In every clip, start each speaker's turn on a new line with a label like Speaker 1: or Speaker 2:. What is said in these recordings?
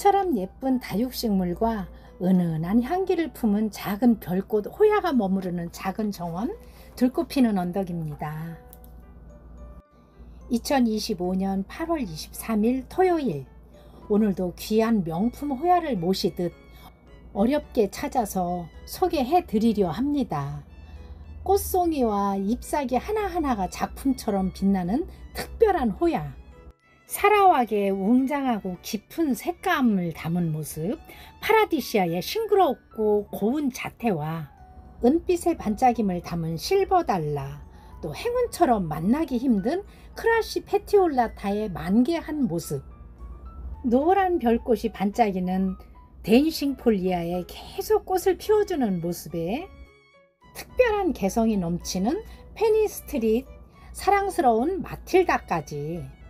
Speaker 1: 꽃처럼 예쁜 다육식물과 은은한 향기를 품은 작은 별꽃 호야가 머무르는 작은 정원, 들꽃피는 언덕입니다. 2025년 8월 23일 토요일, 오늘도 귀한 명품 호야를 모시듯 어렵게 찾아서 소개해 드리려 합니다. 꽃송이와 잎사귀 하나하나가 작품처럼 빛나는 특별한 호야. 사라왁의 웅장하고 깊은 색감을 담은 모습, 파라디시아의 싱그럽고 고운 자태와 은빛의 반짝임을 담은 실버달라, 또 행운처럼 만나기 힘든 크라시 페티올라타의 만개한 모습, 노란 별꽃이 반짝이는 댄싱 폴리아에 계속 꽃을 피워주는 모습에 특별한 개성이 넘치는 페니스트릿, 사랑스러운 마틸다까지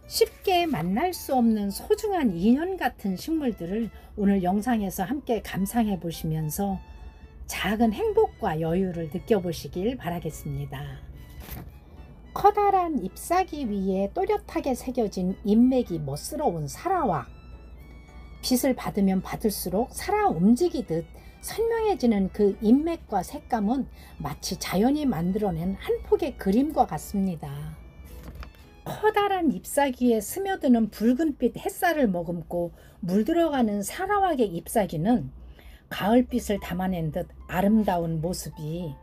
Speaker 1: 쉽게 만날 수 없는 소중한 인연 같은 식물들을 오늘 영상에서 함께 감상해 보시면서 작은 행복과 여유를 느껴보시길 바라겠습니다. 커다란 잎사귀 위에 또렷하게 새겨진 인맥이 멋스러운 사라왁. 빛을 받으면 받을수록 살아 움직이듯 선명해지는 그 인맥과 색감은 마치 자연이 만들어낸 한 폭의 그림과 같습니다. 커다란 잎사귀에 스며드는 붉은빛 햇살을 머금고 물들어가는 사라왁의 잎사귀는 가을빛을 담아낸 듯 아름다운 모습이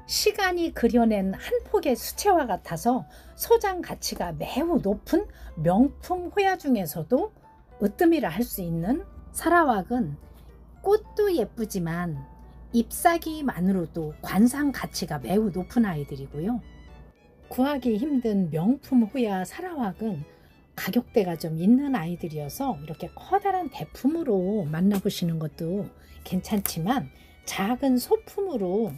Speaker 1: 시간이 그려낸 한 폭의 수채화 같아서 소장 가치가 매우 높은 명품 호야 중에서도 으뜸이라 할 수 있는 사라왁은 꽃도 예쁘지만 잎사귀만으로도 관상 가치가 매우 높은 아이들이고요. 구하기 힘든 명품 호야 사라왁은 가격대가 좀 있는 아이들이어서 이렇게 커다란 대품으로 만나보시는 것도 괜찮지만 작은 소품으로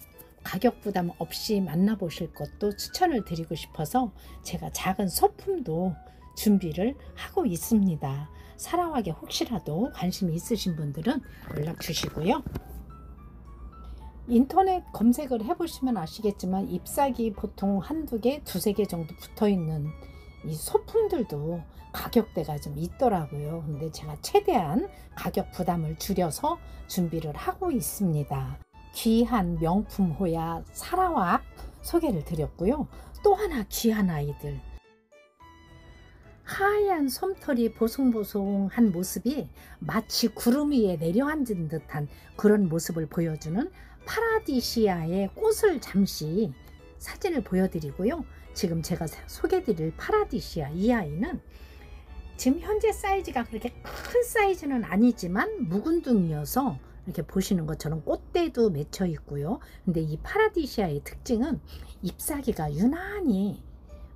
Speaker 1: 가격 부담 없이 만나보실 것도 추천을 드리고 싶어서 제가 작은 소품도 준비를 하고 있습니다. 사라왁에 혹시라도 관심이 있으신 분들은 연락 주시고요. 인터넷 검색을 해보시면 아시겠지만 잎사귀 보통 한두 개, 두세 개 정도 붙어있는 이 소품들도 가격대가 좀 있더라고요. 근데 제가 최대한 가격 부담을 줄여서 준비를 하고 있습니다. 귀한 명품 호야 사라왁 소개를 드렸고요. 또 하나 귀한 아이들, 하얀 솜털이 보송보송한 모습이 마치 구름 위에 내려앉은 듯한 그런 모습을 보여주는 파라디시아의 꽃을 잠시 사진을 보여드리고요. 지금 제가 소개드릴 파라디시아 이 아이는 지금 현재 사이즈가 그렇게 큰 사이즈는 아니지만 묵은둥이어서 이렇게 보시는 것처럼 꽃대도 맺혀 있고요. 근데 이 파라디시아의 특징은 잎사귀가 유난히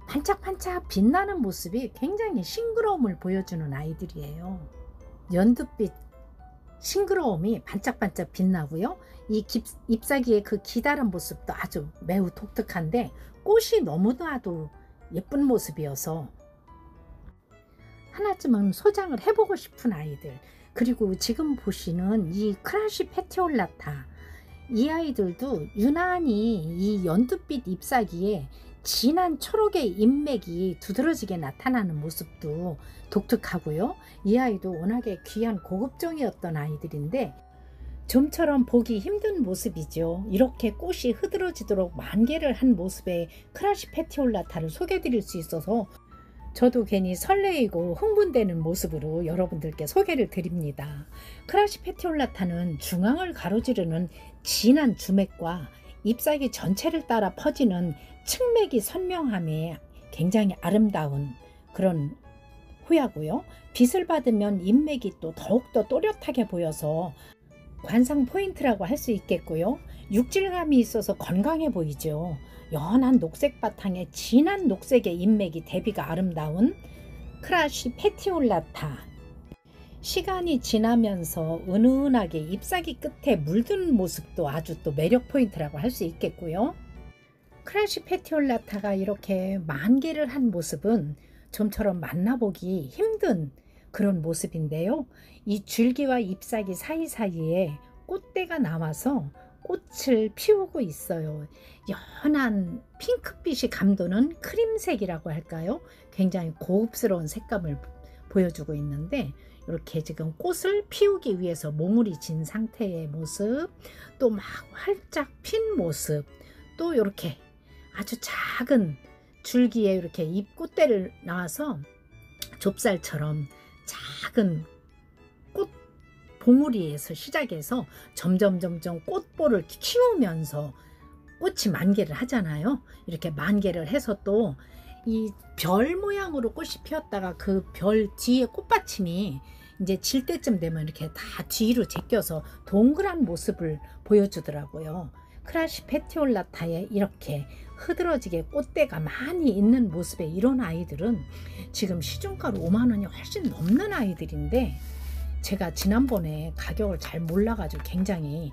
Speaker 1: 반짝반짝 빛나는 모습이 굉장히 싱그러움을 보여주는 아이들이에요. 연두빛 싱그러움이 반짝반짝 빛나고요. 이 잎사귀의 그 기다란 모습도 아주 매우 독특한데 꽃이 너무나도 예쁜 모습이어서 하나쯤은 소장을 해보고 싶은 아이들, 그리고 지금 보시는 이 크라시 페티올라타 이 아이들도 유난히 이 연두빛 잎사귀에 진한 초록의 잎맥이 두드러지게 나타나는 모습도 독특하고요. 이 아이도 워낙에 귀한 고급종이었던 아이들인데 좀처럼 보기 힘든 모습이죠. 이렇게 꽃이 흐드러지도록 만개를 한 모습의 크라시 페티올라타를 소개해 드릴 수 있어서 저도 괜히 설레이고 흥분되는 모습으로 여러분들께 소개를 드립니다. 크라시 페티올라타는 중앙을 가로지르는 진한 주맥과 잎사귀 전체를 따라 퍼지는 측맥이 선명함에 굉장히 아름다운 그런 호야고요. 빛을 받으면 잎맥이 또 더욱더 또렷하게 보여서 관상 포인트라고 할 수 있겠고요. 육질감이 있어서 건강해 보이죠. 연한 녹색 바탕에 진한 녹색의 잎맥이 대비가 아름다운 크라시 페티올라타. 시간이 지나면서 은은하게 잎사귀 끝에 물드는 모습도 아주 또 매력 포인트라고 할 수 있겠고요. 크라시 페티올라타가 이렇게 만개를 한 모습은 좀처럼 만나보기 힘든 그런 모습인데요. 이 줄기와 잎사귀 사이사이에 꽃대가 나와서 꽃을 피우고 있어요. 연한 핑크빛이 감도는 크림색이라고 할까요? 굉장히 고급스러운 색감을 보여주고 있는데, 이렇게 지금 꽃을 피우기 위해서 몽울이 진 상태의 모습, 또 막 활짝 핀 모습, 또 이렇게 아주 작은 줄기에 이렇게 잎꽃대를 나와서 좁쌀처럼 작은 꽃 봉우리에서 시작해서 점점 꽃볼을 키우면서 꽃이 만개를 하잖아요. 이렇게 만개를 해서 또 이 별 모양으로 꽃이 피었다가 그 별 뒤에 꽃받침이 이제 질 때쯤 되면 이렇게 다 뒤로 제껴서 동그란 모습을 보여주더라고요. 크라시 페티올라타에 이렇게 흐드러지게 꽃대가 많이 있는 모습의 이런 아이들은 지금 시중가로 5만 원이 훨씬 넘는 아이들인데, 제가 지난번에 가격을 잘 몰라가지고 굉장히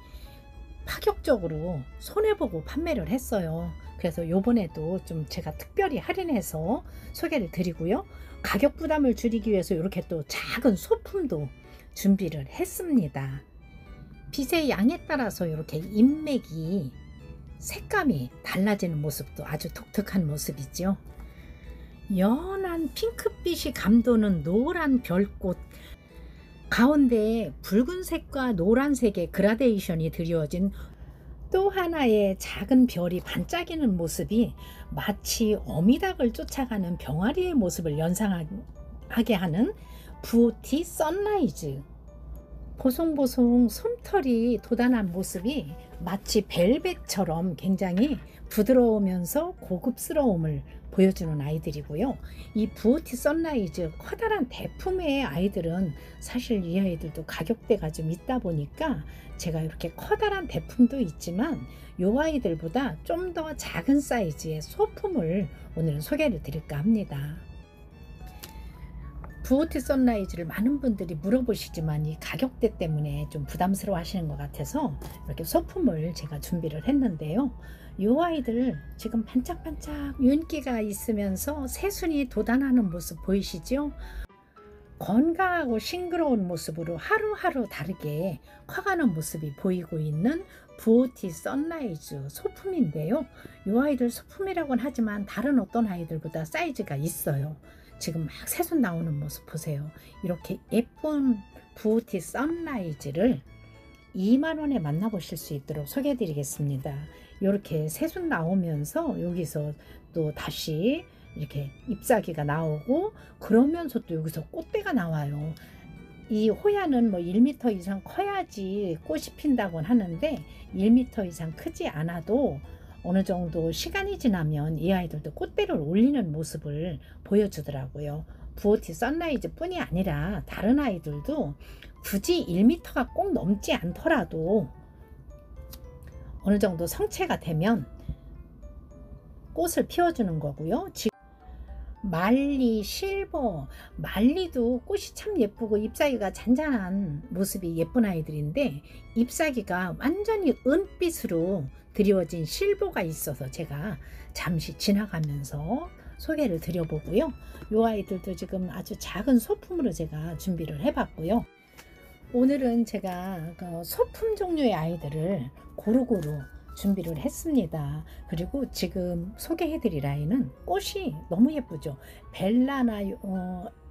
Speaker 1: 파격적으로 손해보고 판매를 했어요. 그래서 요번에도 좀 제가 특별히 할인해서 소개를 드리고요. 가격 부담을 줄이기 위해서 이렇게 또 작은 소품도 준비를 했습니다. 빛의 양에 따라서 이렇게 잎맥이 색감이 달라지는 모습도 아주 독특한 모습이죠. 연한 핑크빛이 감도는 노란 별꽃, 가운데 붉은색과 노란색의 그라데이션이 드리워진 또 하나의 작은 별이 반짝이는 모습이 마치 어미닭을 쫓아가는 병아리의 모습을 연상하게 하는 부티 선라이즈. 보송보송 솜털이 돋아난 모습이 마치 벨벳처럼 굉장히 부드러우면서 고급스러움을 보여주는 아이들이고요. 이 부티 선라이즈 커다란 대품의 아이들은 사실 이 아이들도 가격대가 좀 있다 보니까 제가 이렇게 커다란 대품도 있지만 이 아이들보다 좀 더 작은 사이즈의 소품을 오늘은 소개를 드릴까 합니다. 부티 선라이즈를 많은 분들이 물어보시지만 이 가격대 때문에 좀 부담스러워 하시는 것 같아서 이렇게 소품을 제가 준비를 했는데요. 이 아이들 지금 반짝반짝 윤기가 있으면서 새순이 돋아나는 모습 보이시죠? 건강하고 싱그러운 모습으로 하루하루 다르게 커가는 모습이 보이고 있는 부티 선라이즈 소품인데요. 이 아이들 소품이라고는 하지만 다른 어떤 아이들보다 사이즈가 있어요. 지금 막 새순 나오는 모습 보세요. 이렇게 예쁜 부티 선라이즈를 2만 원에 만나보실 수 있도록 소개해 드리겠습니다. 이렇게 새순 나오면서 여기서 또 다시 이렇게 잎사귀가 나오고, 그러면서 또 여기서 꽃대가 나와요. 이 호야는 뭐 1m 이상 커야지 꽃이 핀다곤 하는데 1m 이상 크지 않아도 어느 정도 시간이 지나면 이 아이들도 꽃대를 올리는 모습을 보여주더라고요. 부티 선라이즈 뿐이 아니라 다른 아이들도 굳이 1m가 꼭 넘지 않더라도 어느 정도 성체가 되면 꽃을 피워주는 거고요. 말리, 실버, 말리도 꽃이 참 예쁘고 잎사귀가 잔잔한 모습이 예쁜 아이들인데, 잎사귀가 완전히 은빛으로 드리워진 실버가 있어서 제가 잠시 지나가면서 소개를 드려보고요. 이 아이들도 지금 아주 작은 소품으로 제가 준비를 해봤고요. 오늘은 제가 소품 종류의 아이들을 고루고루 준비를 했습니다. 그리고 지금 소개해드릴 아이는 꽃이 너무 예쁘죠. 벨라나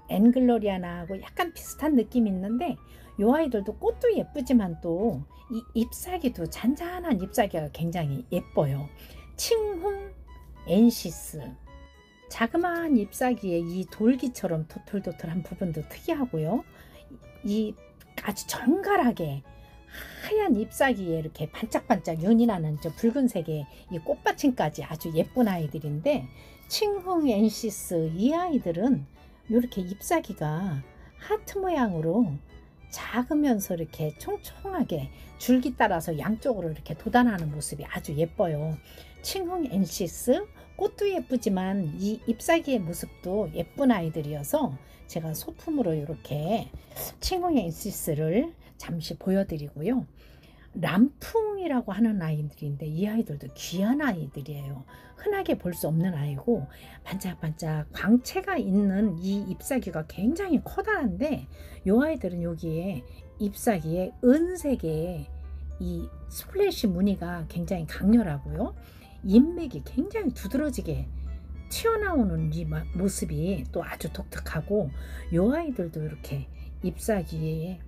Speaker 1: 앵글로리아나하고 약간 비슷한 느낌이 있는데, 이 아이들도 꽃도 예쁘지만 또 이 잎사귀도 잔잔한 잎사귀가 굉장히 예뻐요. 칭홍 엔시스, 자그마한 잎사귀에 이 돌기처럼 도톨도톨한 부분도 특이하고요. 이 아주 정갈하게 하얀 잎사귀에 이렇게 반짝반짝 연이 나는 저 붉은색의 이 꽃받침까지 아주 예쁜 아이들인데, 칭흥 엔시스 이 아이들은 이렇게 잎사귀가 하트 모양으로 작으면서 이렇게 총총하게 줄기 따라서 양쪽으로 이렇게 돋아나는 모습이 아주 예뻐요. 칭흥 엔시스 꽃도 예쁘지만 이 잎사귀의 모습도 예쁜 아이들이어서 제가 소품으로 이렇게 칭흥 엔시스를 잠시 보여드리고요. 람풍이라고 하는 아이들인데 이 아이들도 귀한 아이들이에요. 흔하게 볼 수 없는 아이고 반짝반짝 광채가 있는 이 잎사귀가 굉장히 커다란데, 이 아이들은 여기에 잎사귀에 은색의 이 스플래시 무늬가 굉장히 강렬하고요. 잎맥이 굉장히 두드러지게 튀어나오는 이 모습이 또 아주 독특하고, 요 아이들도 이렇게 잎사귀에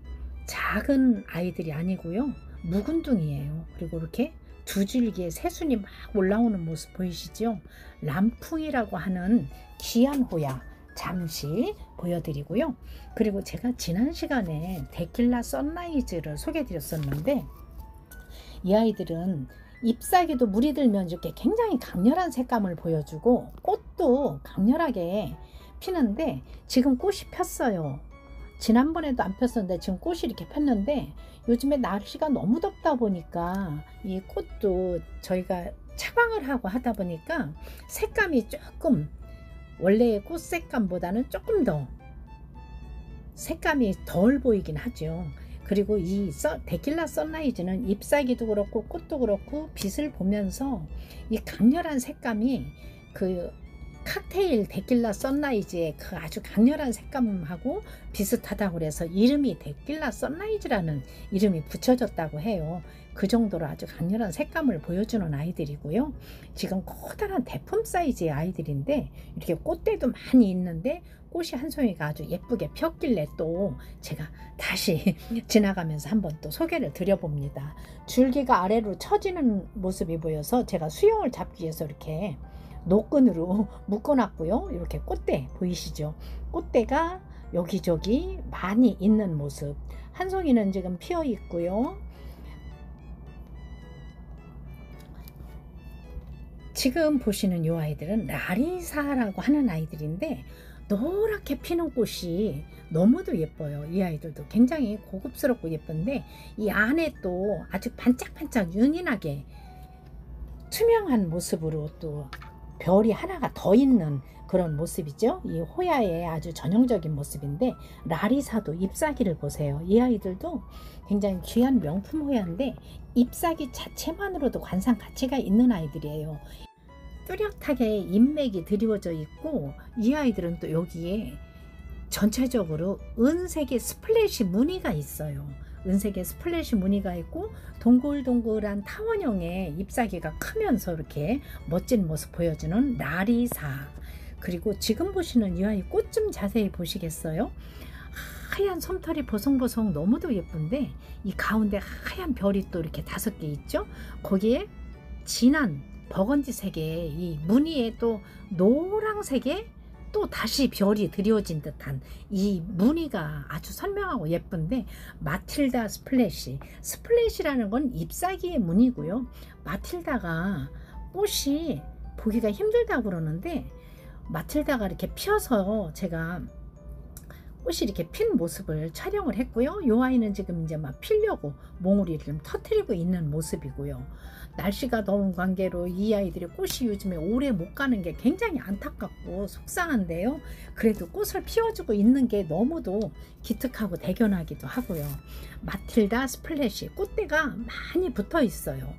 Speaker 1: 작은 아이들이 아니고요, 묵은둥이에요. 그리고 이렇게 두 줄기의 새순이 막 올라오는 모습 보이시죠? 람풍이라고 하는 귀한 호야 잠시 보여드리고요. 그리고 제가 지난 시간에 데킬라 선라이즈를 소개해 드렸었는데, 이 아이들은 잎사귀도 물이 들면 이렇게 굉장히 강렬한 색감을 보여주고 꽃도 강렬하게 피는데, 지금 꽃이 폈어요. 지난번에도 안 폈었는데 지금 꽃이 이렇게 폈는데, 요즘에 날씨가 너무 덥다 보니까 이 꽃도 저희가 차광을 하고 하다 보니까 색감이 조금 원래의 꽃 색감보다는 조금 더 색감이 덜 보이긴 하죠. 그리고 이 데킬라 선라이즈는 잎사귀도 그렇고 꽃도 그렇고 빛을 보면서 이 강렬한 색감이 그 칵테일 데킬라 선라이즈의 그 아주 강렬한 색감하고 비슷하다고 그래서 이름이 데킬라 선라이즈라는 이름이 붙여졌다고 해요. 그 정도로 아주 강렬한 색감을 보여주는 아이들이고요. 지금 커다란 대품 사이즈의 아이들인데, 이렇게 꽃대도 많이 있는데 꽃이 한 송이가 아주 예쁘게 폈길래 또 제가 다시 지나가면서 한번 또 소개를 드려봅니다. 줄기가 아래로 처지는 모습이 보여서 제가 수영을 잡기 위해서 이렇게 노끈으로 묶어놨고요. 이렇게 꽃대 보이시죠? 꽃대가 여기저기 많이 있는 모습. 한 송이는 지금 피어 있고요. 지금 보시는 이 아이들은 라리사라고 하는 아이들인데, 노랗게 피는 꽃이 너무도 예뻐요. 이 아이들도 굉장히 고급스럽고 예쁜데, 이 안에 또 아주 반짝반짝 윤인하게 투명한 모습으로 또 별이 하나가 더 있는 그런 모습이죠. 이 호야의 아주 전형적인 모습인데, 라리사도 잎사귀를 보세요. 이 아이들도 굉장히 귀한 명품 호야인데 잎사귀 자체만으로도 관상 가치가 있는 아이들이에요. 뚜렷하게 잎맥이 드리워져 있고, 이 아이들은 또 여기에 전체적으로 은색의 스플래시 무늬가 있어요. 은색의 스플래시 무늬가 있고 동글동글한 타원형의 잎사귀가 크면서 이렇게 멋진 모습 보여주는 라리사. 그리고 지금 보시는 이 아이 꽃 좀 자세히 보시겠어요? 하얀 솜털이 보송보송 너무도 예쁜데, 이 가운데 하얀 별이 또 이렇게 5개 있죠? 거기에 진한 버건디색의 이 무늬에 또 노란색의 또 다시 별이 드리워진 듯한 이 무늬가 아주 선명하고 예쁜데, 마틸다 스플래시. 스플래시라는 건 잎사귀의 무늬고요. 마틸다가 꽃이 보기가 힘들다고 그러는데, 마틸다가 이렇게 피어서 제가 꽃이 이렇게 핀 모습을 촬영을 했고요. 이 아이는 지금 이제 막 피려고 몽우리를 좀 터트리고 있는 모습이고요. 날씨가 더운 관계로 이 아이들이 꽃이 요즘에 오래 못 가는 게 굉장히 안타깝고 속상한데요. 그래도 꽃을 피워주고 있는 게 너무도 기특하고 대견하기도 하고요. 마틸다 스플래시, 꽃대가 많이 붙어 있어요.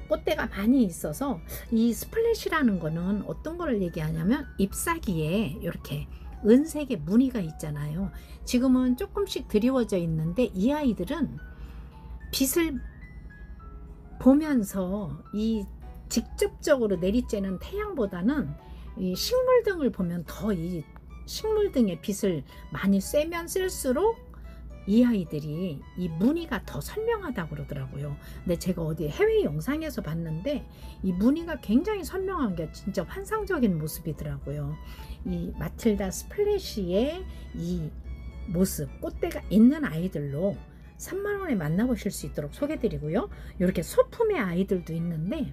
Speaker 1: 꽃대가 많이 있어서 이 스플래시라는 거는 어떤 거를 얘기하냐면, 잎사귀에 이렇게 은색의 무늬가 있잖아요. 지금은 조금씩 드리워져 있는데, 이 아이들은 빛을 보면서 이 직접적으로 내리쬐는 태양보다는 이 식물등을 보면 더 이 식물등의 빛을 많이 쐬면 쐴수록 이 아이들이 이 무늬가 더 선명하다고 그러더라고요. 근데 제가 어디 해외 영상에서 봤는데 이 무늬가 굉장히 선명한 게 진짜 환상적인 모습이더라고요. 이 마틸다 스플래시의 이 모습, 꽃대가 있는 아이들로 3만원에 만나보실 수 있도록 소개드리고요. 이렇게 소품의 아이들도 있는데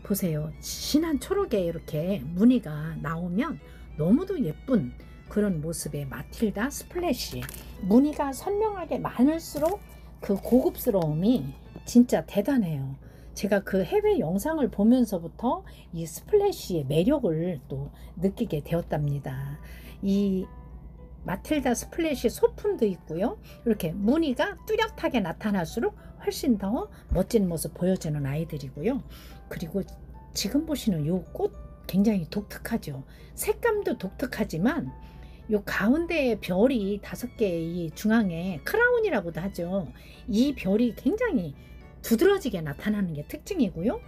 Speaker 1: 보세요. 진한 초록에 이렇게 무늬가 나오면 너무도 예쁜 그런 모습의 마틸다 스플래시. 무늬가 선명하게 많을수록 그 고급스러움이 진짜 대단해요. 제가 그 해외 영상을 보면서부터 이 스플래시의 매력을 또 느끼게 되었답니다. 이 마틸다 스플래시 소품도 있고요. 이렇게 무늬가 뚜렷하게 나타날수록 훨씬 더 멋진 모습 보여주는 아이들이고요. 그리고 지금 보시는 이 꽃 굉장히 독특하죠. 색감도 독특하지만 이 가운데에 별이 5개, 이 중앙에 크라운이라고도 하죠. 이 별이 굉장히 두드러지게 나타나는 게 특징이고요.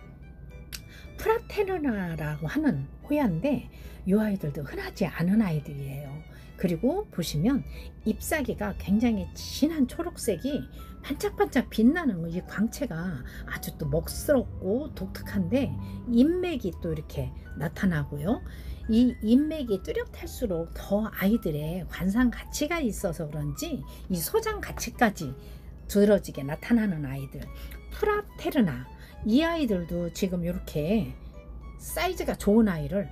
Speaker 1: 프라테르나라고 하는 호야인데 이 아이들도 흔하지 않은 아이들이에요. 그리고 보시면 잎사귀가 굉장히 진한 초록색이 반짝반짝 빛나는 이 광채가 아주 또 먹스럽고 독특한데, 잎맥이 또 이렇게 나타나고요. 이 잎맥이 뚜렷할수록 더 아이들의 관상 가치가 있어서 그런지 이 소장 가치까지 두드러지게 나타나는 아이들, 프라테르나. 이 아이들도 지금 이렇게 사이즈가 좋은 아이를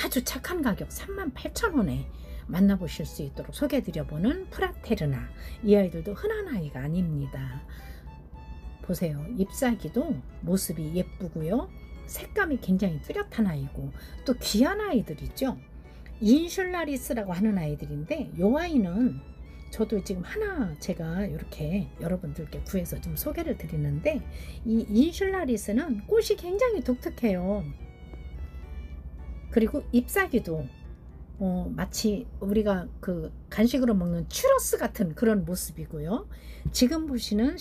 Speaker 1: 아주 착한 가격 38,000원에 만나보실 수 있도록 소개해드려보는 프라테르나. 이 아이들도 흔한 아이가 아닙니다. 보세요. 잎사귀도 모습이 예쁘고요. 색감이 굉장히 뚜렷한 아이고, 또 귀한 아이들이죠. 인슐라리스라고 하는 아이들인데, 이 아이는 저도 지금 하나 제가 이렇게 여러분들께 구해서 좀 소개를 드리는데, 이 인슐라리스는 꽃이 굉장히 독특해요. 그리고 잎사귀도 마치 우리가 그 간식으로 먹는 추러스 같은 그런 모습이고요. 지금 보시는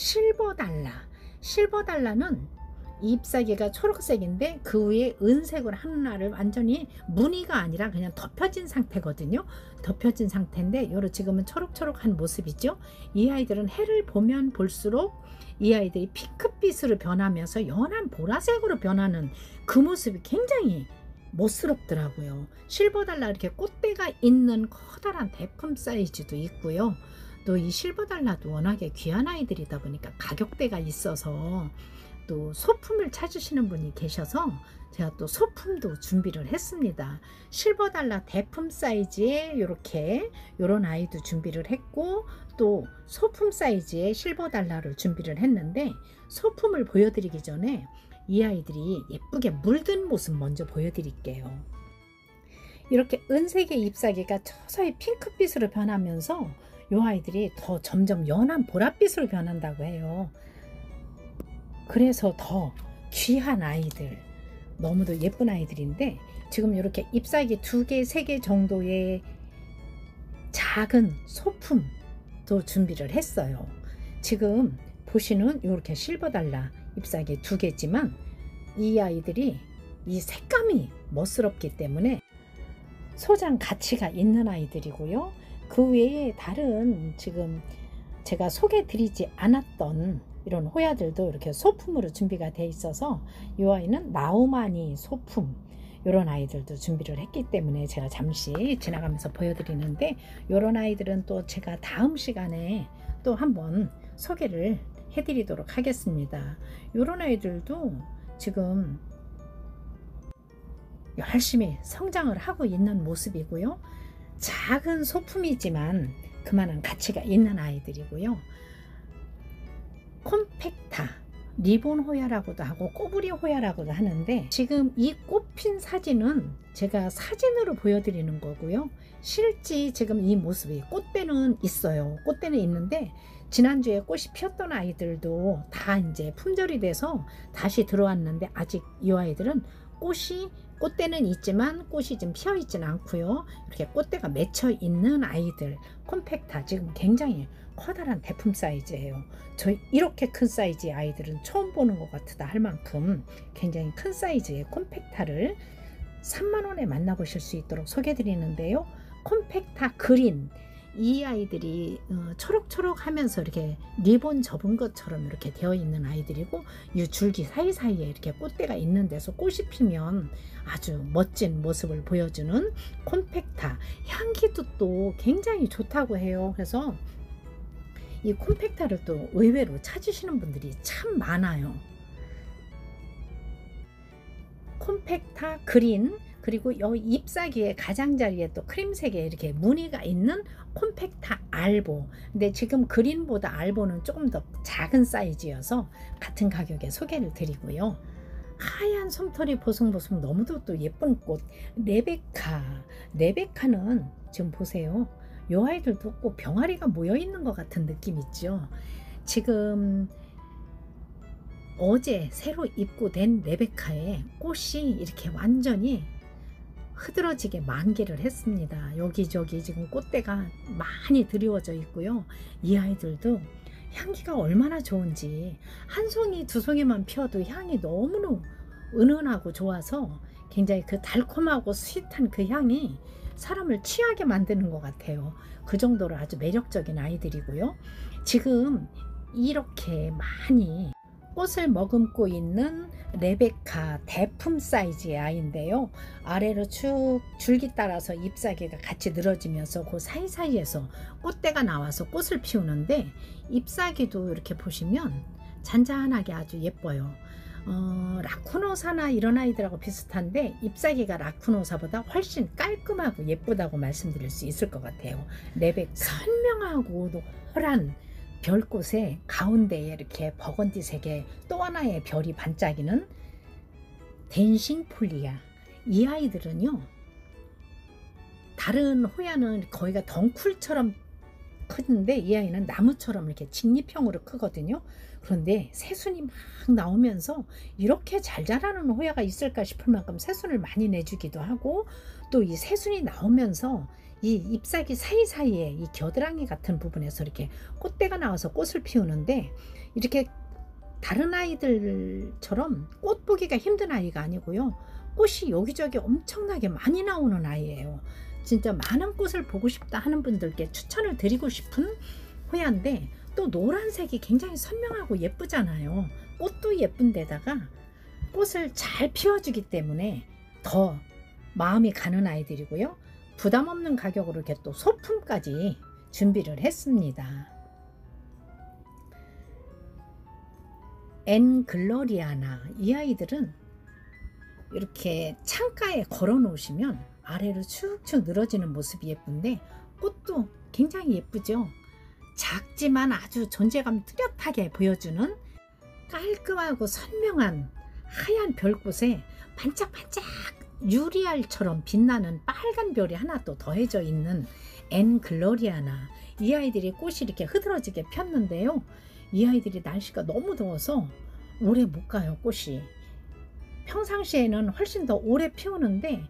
Speaker 1: 실버달라는 잎사귀가 초록색인데 그 위에 은색으로 하나를 완전히 무늬가 아니라 그냥 덮여진 상태거든요. 덮여진 상태인데 요런 지금은 초록초록한 모습이죠. 이 아이들은 해를 보면 볼수록 이 아이들이 핑크빛으로 변하면서 연한 보라색으로 변하는 그 모습이 굉장히 멋스럽더라고요. 실버달라 이렇게 꽃대가 있는 커다란 대품 사이즈도 있고요. 또 이 실버달라도 워낙에 귀한 아이들이다 보니까 가격대가 있어서 또 소품을 찾으시는 분이 계셔서 제가 또 소품도 준비를 했습니다. 실버달라 대품 사이즈에 이렇게 요런 아이도 준비를 했고, 또 소품 사이즈의 실버달라를 준비를 했는데, 소품을 보여드리기 전에 이 아이들이 예쁘게 물든 모습 먼저 보여드릴게요. 이렇게 은색의 잎사귀가 서서히 핑크빛으로 변하면서 이 아이들이 더 점점 연한 보랏빛으로 변한다고 해요. 그래서 더 귀한 아이들, 너무도 예쁜 아이들인데, 지금 이렇게 잎사귀 2개, 3개 정도의 작은 소품도 준비를 했어요. 지금 보시는 이렇게 실버달라 잎사귀 2개지만 이 아이들이 이 색감이 멋스럽기 때문에 소장 가치가 있는 아이들이고요. 그 외에 다른 지금 제가 소개해 드리지 않았던 이런 호야들도 이렇게 소품으로 준비가 돼 있어서, 이 아이는 나우마니 소품, 이런 아이들도 준비를 했기 때문에 제가 잠시 지나가면서 보여드리는데, 이런 아이들은 또 제가 다음 시간에 또 한번 소개를 해드리도록 하겠습니다. 이런 아이들도 지금 열심히 성장을 하고 있는 모습이고요. 작은 소품이지만 그만한 가치가 있는 아이들이고요. 콤팩타, 리본 호야라고도 하고 꼬부리 호야라고도 하는데, 지금 이 꽃핀 사진은 제가 사진으로 보여드리는 거고요. 실제 지금 이 모습이 꽃대는 있어요. 꽃대는 있는데 지난주에 꽃이 피었던 아이들도 다 이제 품절이 돼서 다시 들어왔는데, 아직 이 아이들은 꽃대는 있지만 꽃이 좀 피어 있지는 않고요. 이렇게 꽃대가 맺혀 있는 아이들, 콤팩타, 지금 굉장히 커다란 대품 사이즈예요. 저희 이렇게 큰 사이즈의 아이들은 처음 보는 것 같다 할 만큼 굉장히 큰 사이즈의 콤팩타를 3만원에 만나보실 수 있도록 소개해 드리는데요. 콤팩타 그린, 이 아이들이 초록초록 하면서 이렇게 리본 접은 것처럼 이렇게 되어 있는 아이들이고, 이 줄기 사이사이에 이렇게 꽃대가 있는 데서 꽃이 피면 아주 멋진 모습을 보여주는 콤팩타. 향기도 또 굉장히 좋다고 해요. 그래서 이 콤팩타를 또 의외로 찾으시는 분들이 참 많아요. 콤팩타 그린, 그리고 이 잎사귀의 가장자리에 또 크림색에 이렇게 무늬가 있는 콤팩타 알보. 근데 지금 그린보다 알보는 조금 더 작은 사이즈여서 같은 가격에 소개를 드리고요. 하얀 솜털이 보송보송 너무도 또 예쁜 꽃, 레베카는 지금 보세요. 이 아이들도 꼭 병아리가 모여 있는 것 같은 느낌 있죠. 지금 어제 새로 입고된 레베카의 꽃이 이렇게 완전히 흐드러지게 만개를 했습니다. 여기저기 지금 꽃대가 많이 드리워져 있고요. 이 아이들도 향기가 얼마나 좋은지, 한 송이 두 송이만 피어도 향이 너무너무 은은하고 좋아서 굉장히 그 달콤하고 스윗한 그 향이 사람을 취하게 만드는 것 같아요. 그 정도로 아주 매력적인 아이들이고요. 지금 이렇게 많이 꽃을 머금고 있는 레베카 대품 사이즈의 아이인데요. 아래로 쭉 줄기 따라서 잎사귀가 같이 늘어지면서 그 사이사이에서 꽃대가 나와서 꽃을 피우는데, 잎사귀도 이렇게 보시면 잔잔하게 아주 예뻐요. 라쿠노사나 이런 아이들하고 비슷한데 잎사귀가 라쿠노사보다 훨씬 깔끔하고 예쁘다고 말씀드릴 수 있을 것 같아요. 레베카 선명하고 노란 별꽃의 가운데에 이렇게 버건디색의 또 하나의 별이 반짝이는 댄싱폴리아. 이 아이들은요, 다른 호야는 거의가 덩쿨처럼 크는데 이 아이는 나무처럼 이렇게 직립형으로 크거든요. 그런데 새순이 막 나오면서 이렇게 잘 자라는 호야가 있을까 싶을 만큼 새순을 많이 내주기도 하고, 또 이 새순이 나오면서 이 잎사귀 사이사이에 이 겨드랑이 같은 부분에서 이렇게 꽃대가 나와서 꽃을 피우는데, 이렇게 다른 아이들처럼 꽃 보기가 힘든 아이가 아니고요. 꽃이 여기저기 엄청나게 많이 나오는 아이예요. 진짜 많은 꽃을 보고 싶다 하는 분들께 추천을 드리고 싶은 호야인데, 또 노란색이 굉장히 선명하고 예쁘잖아요. 꽃도 예쁜데다가 꽃을 잘 피워주기 때문에 더 마음이 가는 아이들이고요. 부담 없는 가격으로 이렇게 또 소품까지 준비를 했습니다. 엔글로리아나, 이 아이들은 이렇게 창가에 걸어 놓으시면 아래로 축축 늘어지는 모습이 예쁜데, 꽃도 굉장히 예쁘죠. 작지만 아주 존재감 뚜렷하게 보여주는 깔끔하고 선명한 하얀 별꽃에 반짝반짝 유리알처럼 빛나는 빨간 별이 하나 또 더해져 있는 엔글로리아나. 이 아이들이 꽃이 이렇게 흐드러지게 폈는데요. 이 아이들이 날씨가 너무 더워서 오래 못 가요. 꽃이 평상시에는 훨씬 더 오래 피우는데,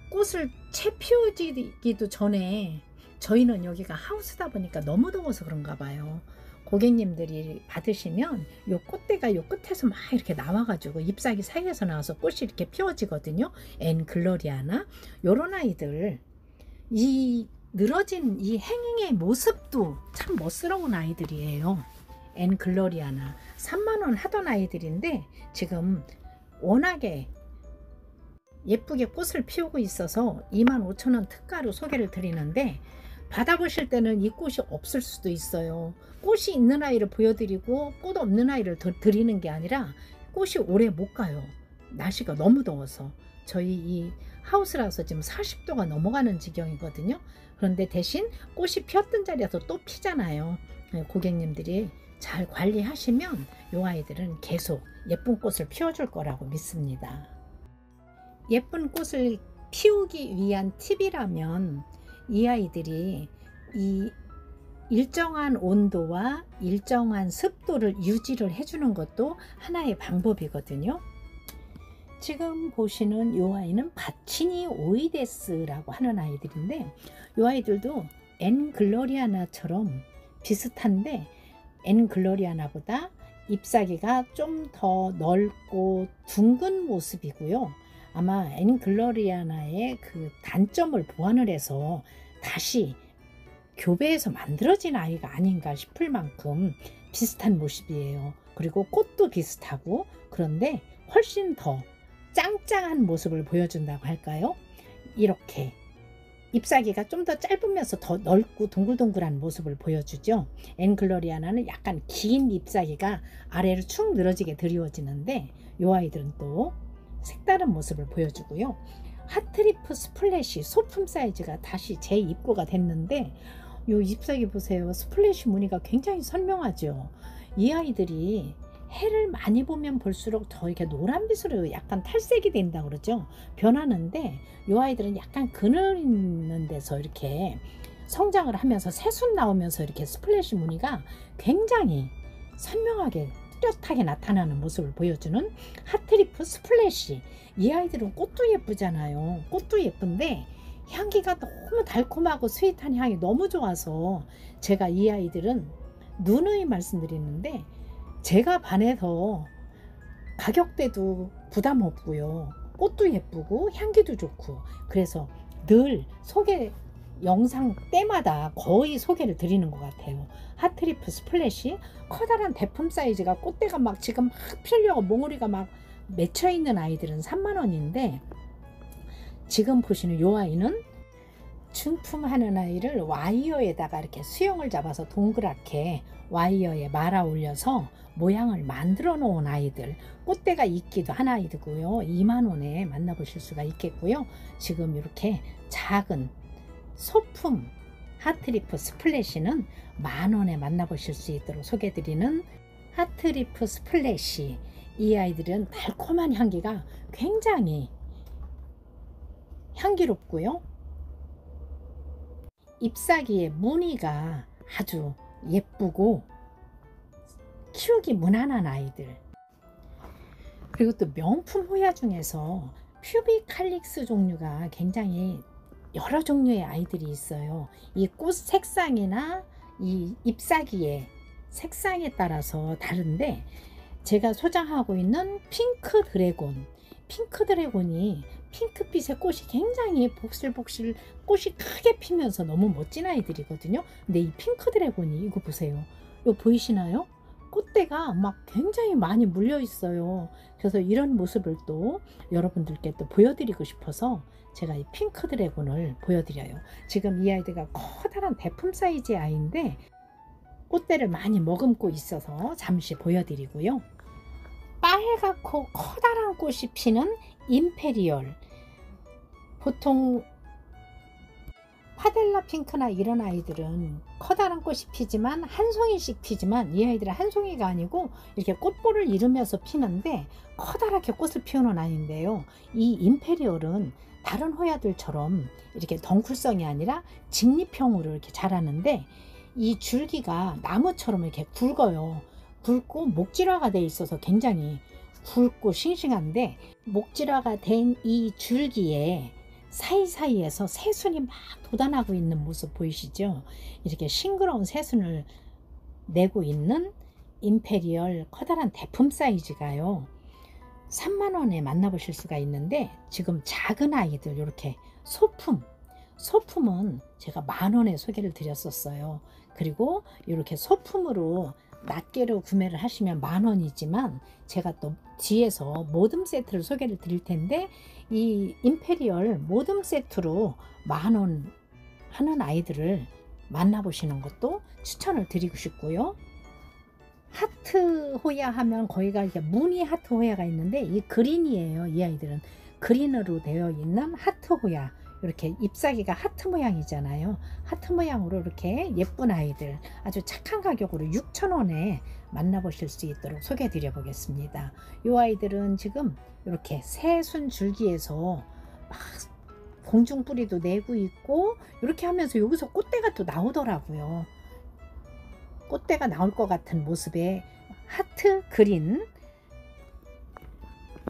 Speaker 1: 꽃을 채 피우기도 전에 저희는 여기가 하우스다 보니까 너무 더워서 그런가 봐요. 고객님들이 받으시면 요 꽃대가 요 끝에서 막 이렇게 나와가지고 잎사귀 사이에서 나와서 꽃이 이렇게 피워지거든요. 엔글로리아나 요런 아이들, 이 늘어진 이 행잉의 모습도 참 멋스러운 아이들이에요. 엔글로리아나 3만원 하던 아이들인데 지금 워낙에 예쁘게 꽃을 피우고 있어서 25,000원 특가로 소개를 드리는데, 받아보실 때는 이 꽃이 없을 수도 있어요. 꽃이 있는 아이를 보여드리고 꽃 없는 아이를 드리는 게 아니라, 꽃이 오래 못 가요. 날씨가 너무 더워서. 저희 이 하우스라서 지금 40도가 넘어가는 지경이거든요. 그런데 대신 꽃이 피었던 자리에서 또 피잖아요. 고객님들이 잘 관리하시면 이 아이들은 계속 예쁜 꽃을 피워줄 거라고 믿습니다. 예쁜 꽃을 피우기 위한 팁이라면, 이 아이들이 이 일정한 온도와 일정한 습도를 유지를 해주는 것도 하나의 방법이거든요. 지금 보시는 이 아이는 바치니 오이데스라고 하는 아이들인데, 이 아이들도 엔글로리아나처럼 비슷한데, 엔글로리아나보다 잎사귀가 좀 더 넓고 둥근 모습이고요. 아마 엔글로리아나의 그 단점을 보완을 해서 다시 교배해서 만들어진 아이가 아닌가 싶을 만큼 비슷한 모습이에요. 그리고 꽃도 비슷하고, 그런데 훨씬 더 짱짱한 모습을 보여준다고 할까요? 이렇게 잎사귀가 좀 더 짧으면서 더 넓고 동글동글한 모습을 보여주죠. 엔글로리아나는 약간 긴 잎사귀가 아래로 축 늘어지게 드리워지는데, 이 아이들은 또 색다른 모습을 보여주고요. 핫트리프 스플래시 소품 사이즈가 다시 재입고가 됐는데, 이 잎사귀 보세요. 스플래시 무늬가 굉장히 선명하죠. 이 아이들이 해를 많이 보면 볼수록 더 이렇게 노란빛으로 약간 탈색이 된다고 그러죠. 변하는데, 이 아이들은 약간 그늘 있는 데서 이렇게 성장을 하면서 새순 나오면서 이렇게 스플래시 무늬가 굉장히 선명하게 뚜렷하게 나타나는 모습을 보여주는 핫트리프 스플래시. 이 아이들은 꽃도 예쁘잖아요. 꽃도 예쁜데 향기가 너무 달콤하고 스윗한 향이 너무 좋아서, 제가 이 아이들은 누누이 말씀드리는데, 제가 반해서 가격대도 부담 없고요. 꽃도 예쁘고 향기도 좋고, 그래서 늘 소개 영상 때마다 거의 소개를 드리는 것 같아요. 핫트리프 스플래시, 커다란 대품 사이즈가 꽃대가 막 지금 막 피려고 몽우리가 막 맺혀 있는 아이들은 3만원인데, 지금 보시는 이 아이는 중품하는 아이를 와이어에다가 이렇게 수영을 잡아서 동그랗게 와이어에 말아 올려서 모양을 만들어 놓은 아이들, 꽃대가 있기도 한 아이들고요. 2만원에 만나보실 수가 있겠고요. 지금 이렇게 작은 소품 핫트리프 스플래시는 만원에 만나보실 수 있도록 소개드리는 핫트리프 스플래시. 이 아이들은 달콤한 향기가 굉장히 향기롭고요. 잎사귀의 무늬가 아주 예쁘고 키우기 무난한 아이들. 그리고 또 명품 호야 중에서 퓨비칼릭스 종류가 굉장히 여러 종류의 아이들이 있어요. 이 꽃 색상이나 이 잎사귀의 색상에 따라서 다른데, 제가 소장하고 있는 핑크 드래곤, 핑크 드래곤이 핑크빛의 꽃이 굉장히 복실복실 꽃이 크게 피면서 너무 멋진 아이들이거든요. 근데 이 핑크 드래곤이, 이거 보세요. 이거 보이시나요? 꽃대가 막 굉장히 많이 물려 있어요. 그래서 이런 모습을 또 여러분들께 또 보여드리고 싶어서 제가 이 핑크 드래곤을 보여드려요. 지금 이 아이들가 커다란 대품 사이즈의 아이인데 꽃대를 많이 머금고 있어서 잠시 보여드리고요. 빨갛고 커다란 꽃이 피는 임페리얼, 보통 파델라 핑크나 이런 아이들은 커다란 꽃이 피지만 한 송이씩 피지만, 이 아이들은 한 송이가 아니고 이렇게 꽃볼을 이루면서 피는데 커다랗게 꽃을 피우는 아이인데요. 이 임페리얼은 다른 호야들처럼 이렇게 덩쿨성이 아니라 직립형으로 이렇게 자라는데, 이 줄기가 나무처럼 이렇게 굵어요. 굵고 목질화가 돼 있어서 굉장히 굵고 싱싱한데, 목질화가 된 이 줄기에 사이사이에서 새순이 막 돋아나고 있는 모습 보이시죠? 이렇게 싱그러운 새순을 내고 있는 임페리얼 커다란 대품 사이즈가요, 3만원에 만나보실 수가 있는데, 지금 작은 아이들 이렇게 소품은 제가 만원에 소개를 드렸었어요. 그리고 이렇게 소품으로 낱개로 구매를 하시면 만원이지만, 제가 또 뒤에서 모듬 세트를 소개를 드릴 텐데, 이 임페리얼 모듬 세트로 만원 하는 아이들을 만나보시는 것도 추천을 드리고 싶고요. 하트 호야 하면 거기가 이게 무늬 하트 호야가 있는데, 이 그린이에요. 이 아이들은 그린으로 되어 있는 하트 호야. 이렇게 잎사귀가 하트 모양이잖아요. 하트 모양으로 이렇게 예쁜 아이들 아주 착한 가격으로 6,000원에 만나보실 수 있도록 소개해 드려 보겠습니다. 이 아이들은 지금 이렇게 새순 줄기에서 막 공중뿌리도 내고 있고, 이렇게 하면서 여기서 꽃대가 또 나오더라고요. 꽃대가 나올 것 같은 모습의 하트 그린.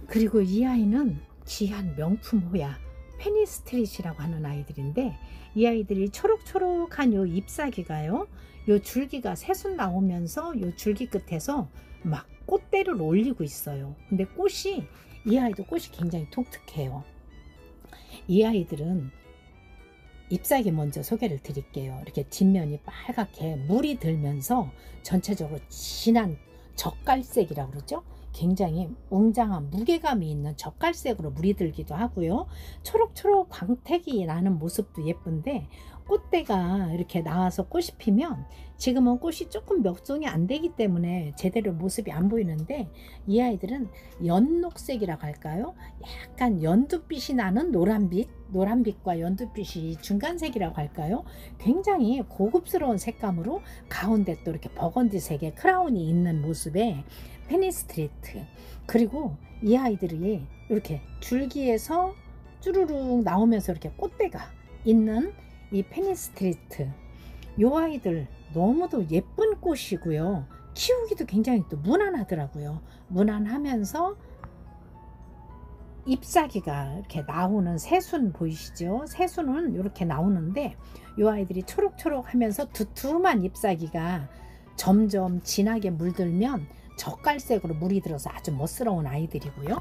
Speaker 1: 그리고 이 아이는 귀한 명품 호야 페니스트릿이라고 하는 아이들인데, 이 아이들이 초록초록한 요 잎사귀가요, 요 줄기가 새순 나오면서 요 줄기 끝에서 막 꽃대를 올리고 있어요. 근데 꽃이, 이 아이도 꽃이 굉장히 독특해요. 이 아이들은 잎사귀 먼저 소개를 드릴게요. 이렇게 뒷면이 빨갛게 물이 들면서 전체적으로 진한 젓갈색이라고 그러죠. 굉장히 웅장한 무게감이 있는 젓갈색으로 물이 들기도 하고요. 초록초록 광택이 나는 모습도 예쁜데, 꽃대가 이렇게 나와서 꽃이 피면, 지금은 꽃이 조금 몇 송이 안 되기 때문에 제대로 모습이 안 보이는데, 이 아이들은 연녹색이라고 할까요? 약간 연두빛이 나는 노란빛과 연두빛이 중간색이라고 할까요? 굉장히 고급스러운 색감으로 가운데 또 이렇게 버건디색의 크라운이 있는 모습의 페니스트리트. 그리고 이 아이들이 이렇게 줄기에서 쭈루룩 나오면서 이렇게 꽃대가 있는 이 페니스트리트, 요 아이들 너무도 예쁜 꽃이고요. 키우기도 굉장히 또 무난하더라고요. 무난하면서 잎사귀가 이렇게 나오는 새순 보이시죠? 새순은 이렇게 나오는데, 이 아이들이 초록초록 하면서 두툼한 잎사귀가 점점 진하게 물들면 젓갈색으로 물이 들어서 아주 멋스러운 아이들이고요.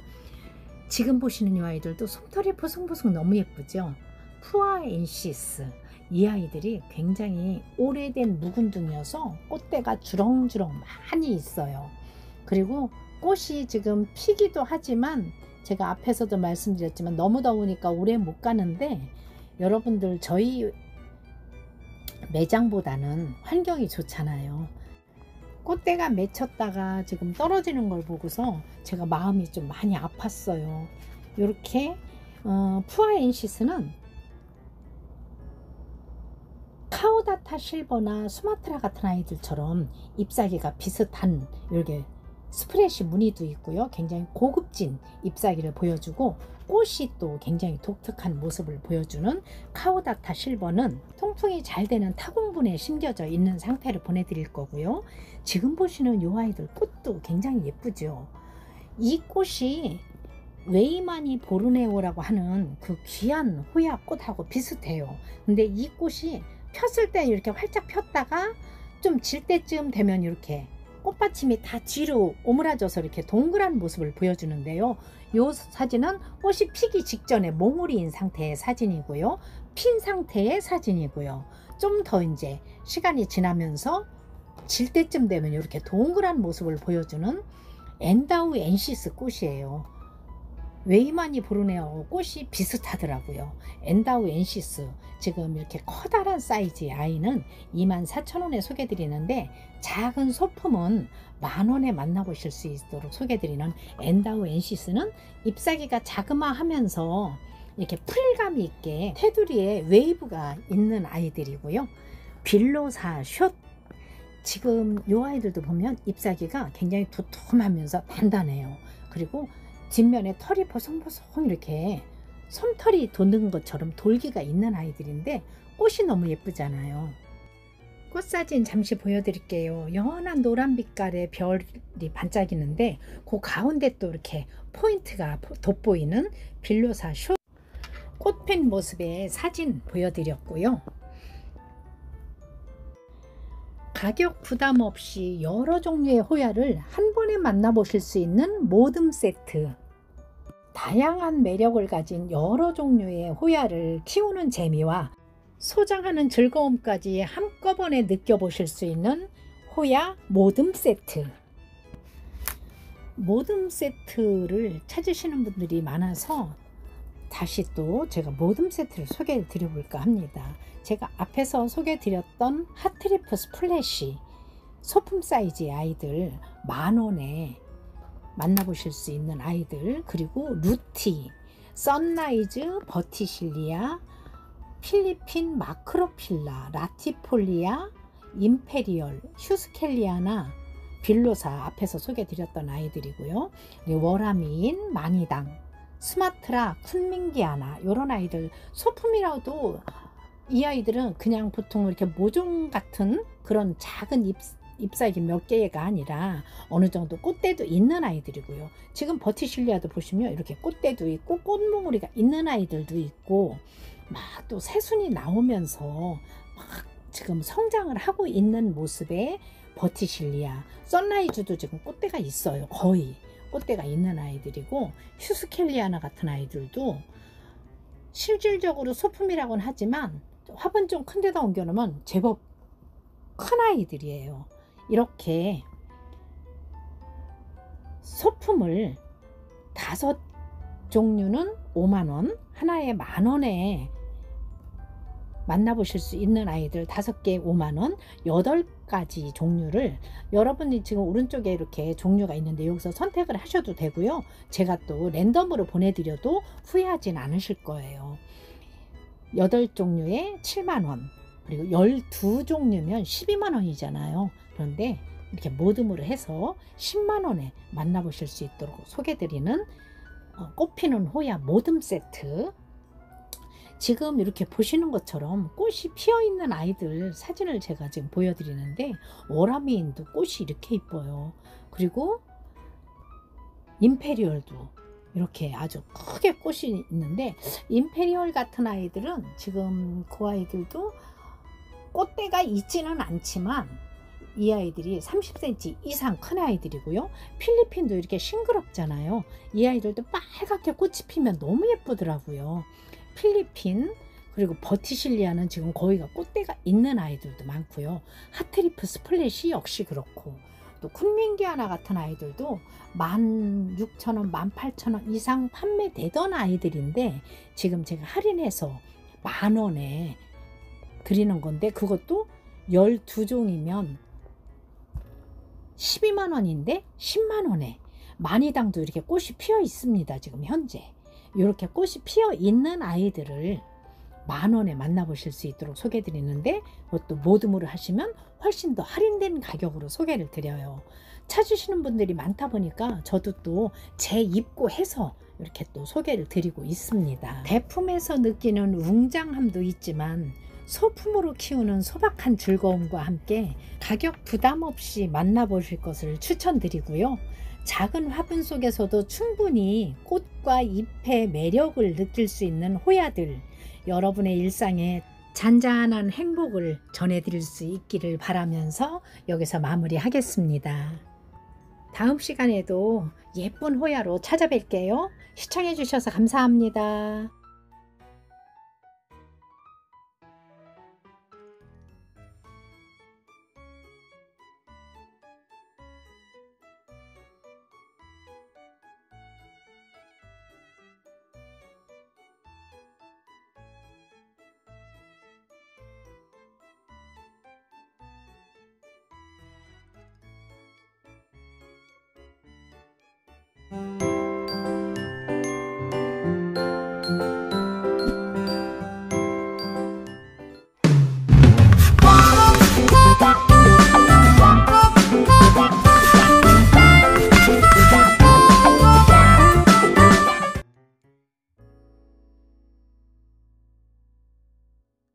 Speaker 1: 지금 보시는 이 아이들도 솜털이 보송보송 너무 예쁘죠. 푸아엔시스, 이 아이들이 굉장히 오래된 묵은둥이어서 꽃대가 주렁주렁 많이 있어요. 그리고 꽃이 지금 피기도 하지만 제가 앞에서도 말씀드렸지만 너무 더우니까 오래 못 가는데, 여러분들 저희 매장보다는 환경이 좋잖아요. 꽃대가 맺혔다가 지금 떨어지는 걸 보고서 제가 마음이 좀 많이 아팠어요. 이렇게 푸아엔시스는 카오다타 실버나 수마트라 같은 아이들처럼 잎사귀가 비슷한 이렇게 스프레쉬 무늬도 있고요. 굉장히 고급진 잎사귀를 보여주고 꽃이 또 굉장히 독특한 모습을 보여주는 카오다타 실버는 통풍이 잘 되는 타공분에 심겨져 있는 상태를 보내드릴 거고요. 지금 보시는 이 아이들 꽃도 굉장히 예쁘죠. 이 꽃이 웨이마니 보르네오라고 하는 그 귀한 호야 꽃하고 비슷해요. 근데 이 꽃이 폈을 때 이렇게 활짝 폈다가 좀 질 때쯤 되면 이렇게 꽃받침이 다 뒤로 오므라져서 이렇게 동그란 모습을 보여주는데요. 이 사진은 꽃이 피기 직전에 몽우리인 상태의 사진이고요. 핀 상태의 사진이고요. 좀 더 이제 시간이 지나면서 질 때쯤 되면 이렇게 동그란 모습을 보여주는 엔다우 엔시스 꽃이에요. 웨이마니 보르네오 꽃이 비슷하더라고요. 엔다우 엔시스, 지금 이렇게 커다란 사이즈의 아이는 24,000원에 소개드리는데, 작은 소품은 만원에 만나보실 수 있도록 소개드리는 엔다우 엔시스는 잎사귀가 자그마하면서 이렇게 풀감이 있게 테두리에 웨이브가 있는 아이들이고요. 빌로사 숏, 지금 이 아이들도 보면 잎사귀가 굉장히 두툼하면서 단단해요. 그리고 뒷면에 털이 보송보송 이렇게 솜털이 돋는 것처럼 돌기가 있는 아이들인데 꽃이 너무 예쁘잖아요. 꽃 사진 잠시 보여드릴게요. 연한 노란 빛깔의 별이 반짝이는데 그 가운데 또 이렇게 포인트가 돋보이는 빌로사 숏 꽃 핀 모습의 사진 보여드렸고요. 가격 부담 없이 여러 종류의 호야를 한 번에 만나보실 수 있는 모듬 세트, 다양한 매력을 가진 여러 종류의 호야를 키우는 재미와 소장하는 즐거움까지 한꺼번에 느껴보실 수 있는 호야 모듬 세트. 모듬 세트를 찾으시는 분들이 많아서 다시 또 제가 모듬 세트를 소개해 드려볼까 합니다. 제가 앞에서 소개해 드렸던 하트리프 스플래시 소품 사이즈의 아이들 만원에 만나보실 수 있는 아이들, 그리고 루티, 선라이즈 버티실리아, 필리핀 마크로필라, 라티폴리아, 임페리얼, 휴스켈리아나, 빌로사 앞에서 소개해 드렸던 아이들이고요. 워라민, 마니당, 스마트라, 쿤밍기아나, 이런 아이들 소품이라도 이 아이들은 그냥 보통 이렇게 모종 같은 그런 작은 잎사귀 몇 개가 아니라 어느 정도 꽃대도 있는 아이들이고요. 지금 버티실리아도 보시면 이렇게 꽃대도 있고 꽃몽우리가 있는 아이들도 있고 막 또 새순이 나오면서 막 지금 성장을 하고 있는 모습의 버티실리아, 선라이즈도 지금 꽃대가 있어요. 거의 꽃대가 있는 아이들이고, 휴스켈리아나 같은 아이들도 실질적으로 소품이라고는 하지만 화분 좀 큰 데다 옮겨놓으면 제법 큰 아이들이에요. 이렇게 소품을 5종류는 5만원, 하나에 만원에 만나보실 수 있는 아이들 5개 5만원, 8가지 종류를 여러분이 지금 오른쪽에 이렇게 종류가 있는데 여기서 선택을 하셔도 되고요. 제가 또 랜덤으로 보내드려도 후회하진 않으실 거예요. 8종류에 7만원, 그리고 12종류면 12만원이잖아요. 그런데 이렇게 모듬으로 해서 10만원에 만나보실 수 있도록 소개드리는 꽃피는 호야 모듬 세트. 지금 이렇게 보시는 것처럼 꽃이 피어있는 아이들 사진을 제가 지금 보여드리는데, 오라미인도 꽃이 이렇게 이뻐요. 그리고 임페리얼도 이렇게 아주 크게 꽃이 있는데, 임페리얼 같은 아이들은 지금 그 아이들도 꽃대가 있지는 않지만 이 아이들이 30cm 이상 큰 아이들이고요. 필리핀도 이렇게 싱그럽잖아요. 이 아이들도 빨갛게 꽃이 피면 너무 예쁘더라고요. 필리핀, 그리고 버티실리아는 지금 거기가 꽃대가 있는 아이들도 많고요. 하트리프 스플릿이 역시 그렇고, 또 쿤밍기아나 같은 아이들도 16,000원, 18,000원 이상 판매되던 아이들인데 지금 제가 할인해서 10,000원에 드리는 건데, 그것도 12종이면 12만원인데 10만원에 마니당도 이렇게 꽃이 피어 있습니다. 지금 현재 이렇게 꽃이 피어 있는 아이들을 10,000원에 만나보실 수 있도록 소개해 드리는데, 그것도 모듬으로 하시면 훨씬 더 할인된 가격으로 소개를 드려요. 찾으시는 분들이 많다 보니까 저도 또 재입고 해서 이렇게 또 소개를 드리고 있습니다. 대품에서 느끼는 웅장함도 있지만 소품으로 키우는 소박한 즐거움과 함께 가격 부담 없이 만나보실 것을 추천드리고요. 작은 화분 속에서도 충분히 꽃과 잎의 매력을 느낄 수 있는 호야들, 여러분의 일상에 잔잔한 행복을 전해드릴 수 있기를 바라면서 여기서 마무리하겠습니다. 다음 시간에도 예쁜 호야로 찾아뵐게요. 시청해주셔서 감사합니다.